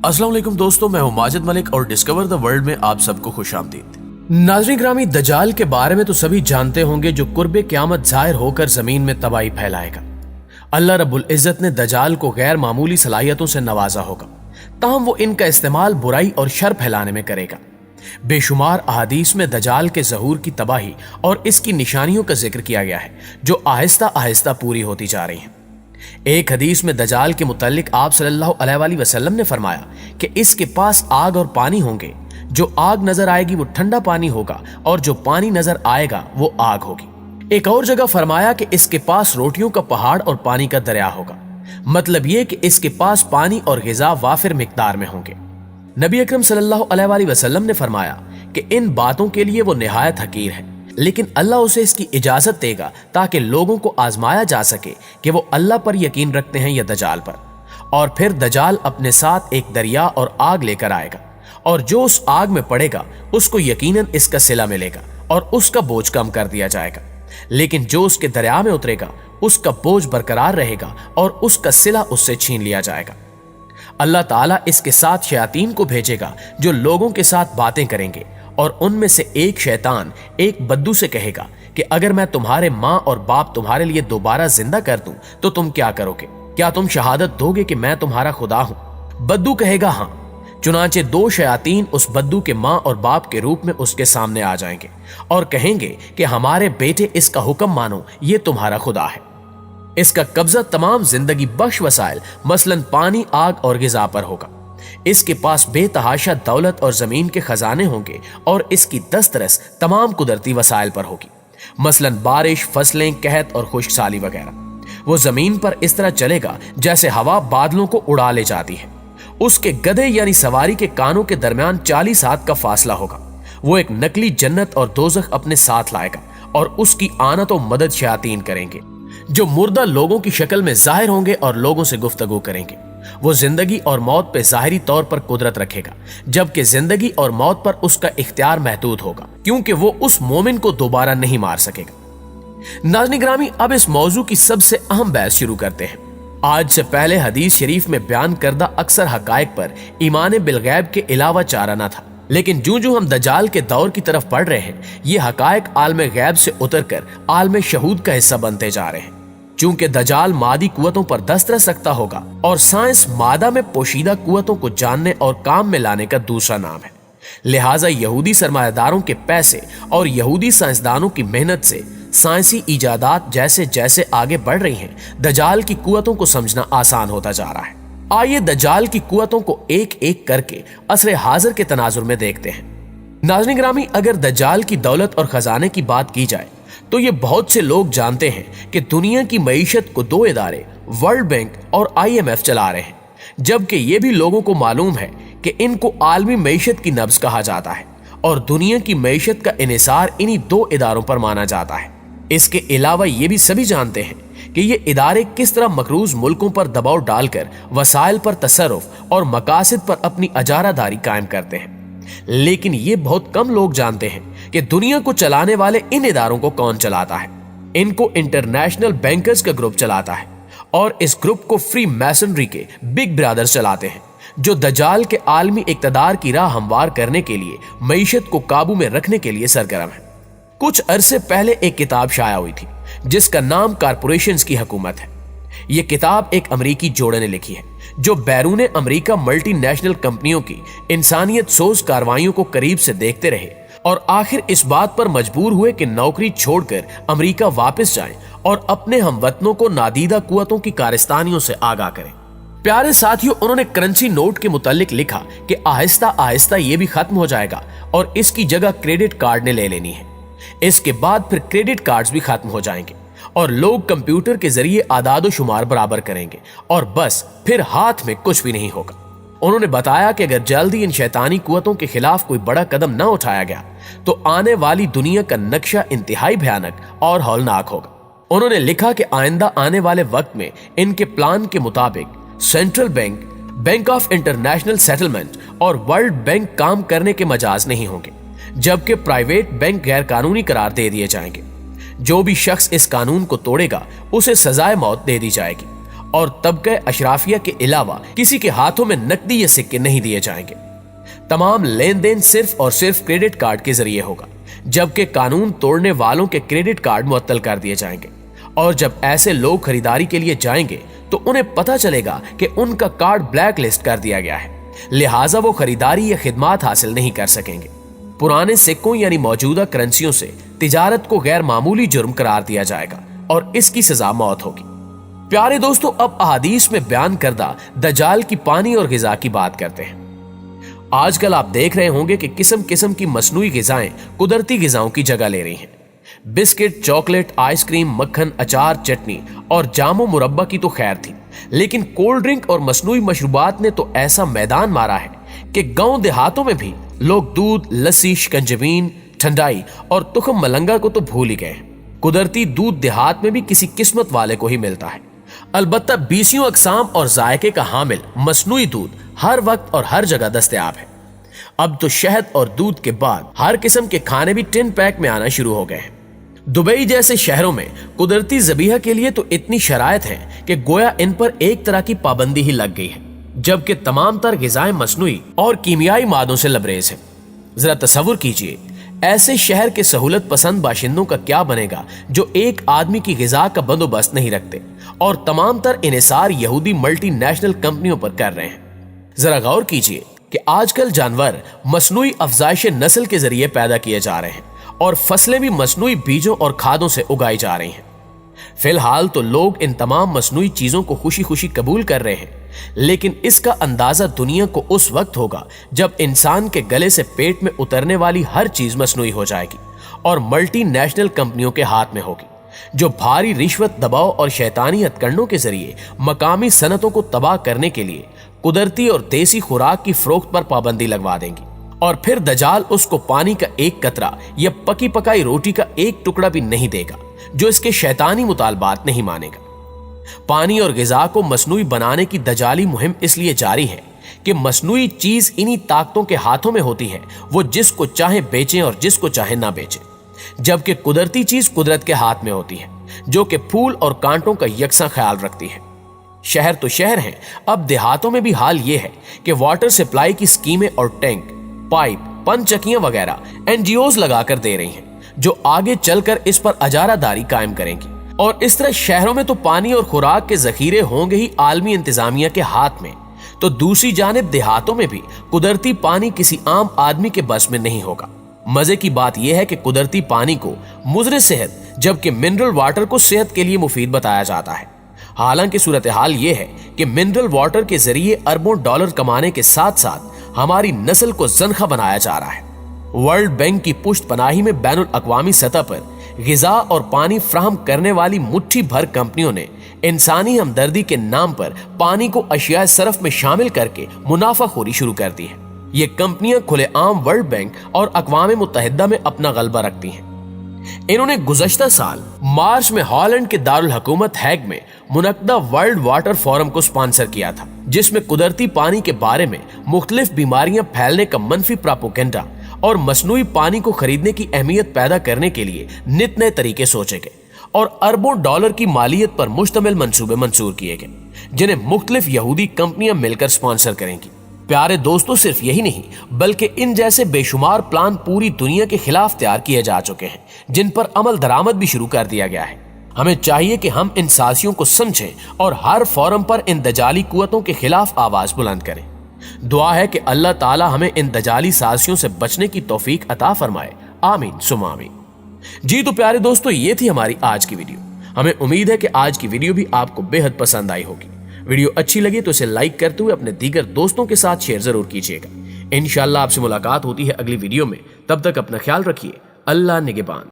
अस्सलाम वालेकुम दोस्तों, मैं हूं माजिद मलिक और डिस्कवर द वर्ल्ड में आप सबको खुश आमदीद। नाज़रीन ग्रामी, दज्जाल के बारे में तो सभी जानते होंगे, जो कुर्बे क़यामत ज़ाहिर होकर जमीन में तबाही फैलाएगा। अल्लाह रब्बुल इज़्ज़त ने दज्जाल को गैर मामूली सलाहियतों से नवाजा होगा, ताहम वो इनका इस्तेमाल बुराई और शर फैलाने में करेगा। बेशुमार अहादीस में दज्जाल के ज़हूर की तबाही और इसकी निशानियों का जिक्र किया गया है, जो आहिस्ता आहिस्ता पूरी होती जा रही हैं। एक हदीस में दज्जाल के मुतालिक आप सल्लल्लाहु अलैहि वसल्लम ने फरमाया कि इसके पास आग और पानी होंगे। जो आग नजर आएगी वो ठंडा पानी होगा और जो पानी नजर आएगा वो आग होगी। एक और जगह फरमाया कि इसके पास रोटियों का पहाड़ और पानी का दरिया होगा। मतलब ये कि इसके पास पानी और ग़िज़ा वाफिर मिकदार में होंगे। नबी अकरम सल्लल्लाहु अलैहि वसल्लम ने फरमाया कि इन बातों के लिए वो निहायत हकीर है, लेकिन अल्लाह उसे इसकी इजाजत देगा ताकि लोगों को आजमाया जा सके कि वो अल्लाह पर यकीन रखते हैं या दज्जाल पर। और फिर दज्जाल अपने साथ एक दरिया और आग लेकर आएगा, और जो उस आग में पड़ेगा उसको यकीनन इसका सिला मिलेगा और उसका बोझ कम कर दिया जाएगा। लेकिन जो उसके दरिया में उतरेगा उसका बोझ बरकरार रहेगा और उसका सिला उससे छीन लिया जाएगा। अल्लाह ताला इसके साथ शयातीन को भेजेगा जो लोगों के साथ बातें करेंगे, और उनमें से एक शैतान एक बद्दू से कहेगा कि अगर मैं तुम्हारे माँ और बाप तुम्हारे लिए दोबारा जिंदा कर दूं तो तुम क्या करोगे? क्या तुम शहादत दोगे कि मैं तुम्हारा खुदा हूं? बद्दू कहेगा हाँ। चुनांचे दो शयातीन उस बद्दू के माँ और बाप के रूप में उसके सामने आ जाएंगे और कहेंगे कि हमारे बेटे, इसका हुक्म मानो, ये तुम्हारा खुदा है। इसका कब्जा तमाम जिंदगी बख्श वसाइल मसलन पानी, आग और ग़िज़ा पर होगा। इसके पास बेतहाशा दौलत और जमीन के खजाने होंगे और इसकी दस्तरस तमाम कुदरती वसाइल पर होगी, मसलन बारिश, फसलें, कहत और खुश्कसाली वगैरह। वो जमीन पर इस तरह चलेगा जैसे हवा बादलों को उड़ा ले जाती है। उसके गधे यानी सवारी के कानों के दरमियान 40 हाथ का फासला होगा। वो एक नकली जन्नत और दोज़ख अपने साथ लाएगा और उसकी आनत और मदद शयातीन करेंगे, जो मुर्दा लोगों की शक्ल में जाहिर होंगे और लोगों से गुफ्तगू करेंगे। वो जिंदगी और मौत पे जाहिरी तौर पर कुदरत रखेगा, जबकि जिंदगी और मौत पर उसका इख्तियार महदूद होगा, क्योंकि वो उस मोमिन को दोबारा नहीं मार सकेगा। नाज़रीन ग्रामी, अब इस मौजू की सबसे अहम बहस शुरू करते हैं। आज से पहले हदीस शरीफ में बयान करदा अक्सर हकायक पर ईमान बिलगैब के अलावा चारा न था, लेकिन जो जो हम दज्जाल के दौर की तरफ बढ़ रहे हैं, ये हकायक आलम गैब से उतर कर आलम शहूद का हिस्सा बनते जा रहे हैं। चूंकि दज्जाल मादी कुव्वतों पर दस्तरस रखता होगा और साइंस मादा में पोशीदा कुव्वतों को जानने और काम में लाने का दूसरा नाम है, लिहाजा यहूदी सरमायादारों के पैसे और यहूदी साइंसदानों की मेहनत से साइंसी इजादात जैसे जैसे आगे बढ़ रही हैं, दज्जाल की कुव्वतों को समझना आसान होता जा रहा है। आइए दज्जाल की कुव्वतों को एक एक करके असरे हाजिर के तनाजुर में देखते हैं। नाज़रीन ग्रामी, अगर दज्जाल की दौलत और खजाने की बात की जाए तो ये बहुत से लोग जानते हैं कि दुनिया की मईशत को दो इदारे, वर्ल्ड बैंक और IMF चला रहे हैं, जबकि ये भी लोगों को मालूम है कि इनको आलमी मईशत की नब्ज कहा जाता है और दुनिया की मईशत का इन्हिसार इन्हीं दो इदारों पर माना जाता है। इसके अलावा ये भी सभी जानते हैं कि ये इदारे किस तरह मकरूज मुल्कों पर दबाव डालकर वसाइल पर तसर्रुफ और मकासद पर अपनी अजारादारी कायम करते हैं। लेकिन ये बहुत कम लोग जानते हैं कि दुनिया को चलाने वाले इन इदारों को कौन चलाता है। इनको इंटरनेशनल बैंकर्स का ग्रुप चलाता है और इस ग्रुप को फ्री मैसनरी के बिग ब्रदर्स चलाते हैं, जो दज्जाल के आलमी इक्तदार की राह हमवार करने के लिए मईशत को काबू में रखने के लिए सरगर्म है। कुछ अरसे पहले एक किताब शाया हुई थी जिसका नाम कारपोरेशंस की हुकूमत है। यह किताब एक अमरीकी जोड़े ने लिखी है जो बैरून अमरीका मल्टीनेशनल कंपनियों की इंसानियत सोज कार्रवाइयों को करीब से देखते रहे और आखिर इस बात पर मजबूर हुए कि नौकरी छोड़कर अमरीका वापस जाएं और अपने हमवतनों को नादीदा कुव्वतों की कारस्तानियों से आगाह करें। प्यारे साथियों, उन्होंने करेंसी नोट के मुतालिक लिखा कि आहिस्ता आहिस्ता ये भी खत्म हो जाएगा और इसकी जगह क्रेडिट कार्ड ने ले लेनी है। इसके बाद फिर क्रेडिट कार्ड्स भी खत्म हो जाएंगे और लोग कंप्यूटर के जरिए आदाद शुमार बराबर करेंगे और बस फिर हाथ में कुछ भी नहीं होगा। उन्होंने बताया कि अगर जल्दी इन शैतानी कुव्वतों के खिलाफ कोई बड़ा कदम न उठाया गया तो आने वाली दुनिया का नक्शा इंतहाई भयानक और हौलनाक होगा। उन्होंने लिखा कि आइंदा आने वाले वक्त में इनके प्लान के मुताबिक central bank, bank of international settlement और वर्ल्ड बैंक काम करने के मजाज नहीं होंगे, जबकि प्राइवेट बैंक गैर कानूनी करार दे दिए जाएंगे। जो भी शख्स इस कानून को तोड़ेगा उसे सजाए मौत दे दी जाएगी और तबके अशराफिया के अलावा किसी के हाथों में नकदी या सिक्के नहीं दिए जाएंगे। तमाम लेन देन सिर्फ और सिर्फ क्रेडिट कार्ड के जरिए होगा, जबकि कानून तोड़ने वालों के क्रेडिट कार्ड मुअत्तल कर दिए जाएंगे। और जब ऐसे लोग खरीदारी के लिए जाएंगे तो उन्हें पता चलेगा कि उनका कार्ड ब्लैक लिस्ट कर दिया गया है, लिहाजा वो खरीदारी या खिदमात हासिल नहीं कर सकेंगे। पुराने सिक्कों यानी मौजूदा करेंसियों से तिजारत को गैर मामूली जुर्म करार दिया जाएगा और इसकी सजा मौत होगी। प्यारे दोस्तों, अब अहादीस में बयान करदा दज्जाल की पानी और गिजा की बात करते हैं। आजकल आप देख रहे होंगे कि किस्म किस्म की मसनूई गिजाएं कुदरती गिजाओं की जगह ले रही हैं। बिस्किट, चॉकलेट, आइसक्रीम, मक्खन, अचार, चटनी और जामो मुरब्बा की तो खैर थी, लेकिन कोल्ड ड्रिंक और मसनूई मशरूबात ने तो ऐसा मैदान मारा है कि गांव देहातों में भी लोग दूध, लस्सी, शिकंजबीन, ठंडाई और तुखम मलंगा को तो भूल ही गए। कुदरती दूध देहात में भी किसी किस्मत वाले को ही मिलता है। अलबत्ता 20 अकसाम और जायके का हामिल मसनूई दूध हर वक्त और हर जगह दस्तयाब है। अब तो शहद और दूध के बाद हर किस्म के खाने भी टिन पैक में आना शुरू हो गए हैं। दुबई जैसे शहरों में कुदरती ज़बीहा के लिए तो इतनी शरायत है कि गोया इन पर एक तरह की पाबंदी ही लग गई है, जबकि तमाम तर गिजाएं मसनूई और कीमियाई मादों से लबरेज हैं। जरा तसव्वुर कीजिए, ऐसे शहर के सहूलत पसंद बाशिंदों का क्या बनेगा जो एक आदमी की गिजा का बंदोबस्त नहीं रखते और तमाम तर इन्हिसार यहूदी मल्टीनेशनल कंपनियों पर कर रहे हैं। जरा गौर कीजिए कि आजकल जानवर मसनूई अफजाइश नस्ल के जरिए पैदा किए जा रहे हैं और फसलें भी मसनूई बीजों और खादों से उगाई जा रही हैं। फिलहाल तो लोग इन तमाम मसनूई चीजों को खुशी खुशी कबूल कर रहे हैं, लेकिन इसका अंदाजा दुनिया को उस वक्त होगा जब इंसान के गले से पेट में उतरने वाली हर चीज मसनूई हो जाएगी और मल्टी नेशनल कंपनियों के हाथ में होगी, जो भारी रिश्वत, दबाव और शैतानी हथकंडों के जरिए मकामी सनतों को तबाह करने के लिए कुदरती और देसी खुराक की फरोख्त पर पाबंदी लगवा देंगी। और फिर दज्जाल उसको पानी का एक कतरा या पकी पकाई रोटी का एक टुकड़ा भी नहीं देगा जो इसके शैतानी मुतालबात नहीं मानेगा। पानी और गिजा को मसनूई बनाने की दजाली मुहिम इसलिए जारी है कि मसनूई चीज इन्हीं ताकतों के हाथों में होती है, वो जिसको चाहे बेचें और जिसको चाहे ना बेचें, जबकि कुदरती चीज कुदरत के हाथ में होती है जो कि फूल और कांटों का यकसा ख्याल रखती है। शहर तो शहर हैं, अब देहातों में भी हाल ये है कि वाटर सप्लाई की स्कीमें और टैंक, पाइप, पनचक्कियां वगैरह एनजीओज लगाकर दे रही हैं, जो आगे चलकर इस पर अजारादारी कायम करेंगी। और इस तरह शहरों में तो पानी और खुराक के जखीरे होंगे ही आलमी इंतजामिया के हाथ में, तो दूसरी जानिब देहातों में भी कुदरती पानी किसी आम आदमी के बस में नहीं होगा। मजे की बात यह है कि कुदरती पानी को मुज़र सेहत, जबकि मिनरल वाटर को सेहत के लिए मुफीद बताया जाता है। हालांकि सूरत हाल यह है कि मिनरल वाटर के जरिए अरबों डॉलर कमाने के साथ साथ हमारी नस्ल को जनखा बनाया जा रहा है। वर्ल्ड बैंक की पुष्ट पनाही में बैनुल अक़वामी सतह पर गिजा और पानी फ्राहम करने वाली मुट्ठी भर कंपनियों ने इंसानी हमदर्दी के नाम पर पानी को अशिया सरफ में शामिल करके मुनाफाखोरी शुरू कर दी है। ये कंपनियां खुलेआम वर्ल्ड बैंक और अक़वाम मुत्तहिदा में अपना गलबा रखती हैं। इन्होंने गुज़श्ता साल मार्च में हॉलैंड के दारुल हुकूमत हैग में मुनक्दा वर्ल्ड वाटर फोरम को स्पॉन्सर किया था, जिसमें कुदरती पानी के बारे में मुख्तलिफ बीमारियां फैलने का मनफी प्रोपेगेंडा और मसनूई पानी को खरीदने की अहमियत पैदा करने के लिए नित नए तरीके सोचे गए और अरबों डॉलर की मालियत पर मुश्तमिल मंसूबे मंजूर किए गए, जिन्हें मुख्तलिफ यहूदी कंपनियां मिलकर स्पॉन्सर करेंगी। प्यारे दोस्तों, सिर्फ यही नहीं बल्कि इन जैसे बेशुमार प्लान पूरी दुनिया के खिलाफ तैयार किए जा चुके हैं, जिन पर अमल दरामद भी शुरू कर दिया गया है। हमें चाहिए कि हम इन साजिशों को समझें और हर फोरम पर इन दजाली कुव्वतों के खिलाफ आवाज बुलंद करें। दुआ है कि अल्लाह ताला हमें इन दजाली साजिशों से बचने की तौफीक अता फरमाए। आमीन सुम्मा आमीन। जी तो प्यारे दोस्तों, ये थी हमारी आज की वीडियो। हमें उम्मीद है कि आज की वीडियो भी आपको बेहद पसंद आई होगी। वीडियो अच्छी लगी तो इसे लाइक करते हुए अपने दीगर दोस्तों के साथ शेयर जरूर कीजिएगा। इंशाअल्लाह आपसे मुलाकात होती है अगली वीडियो में। तब तक अपना ख्याल रखिए। अल्लाह निगहबान।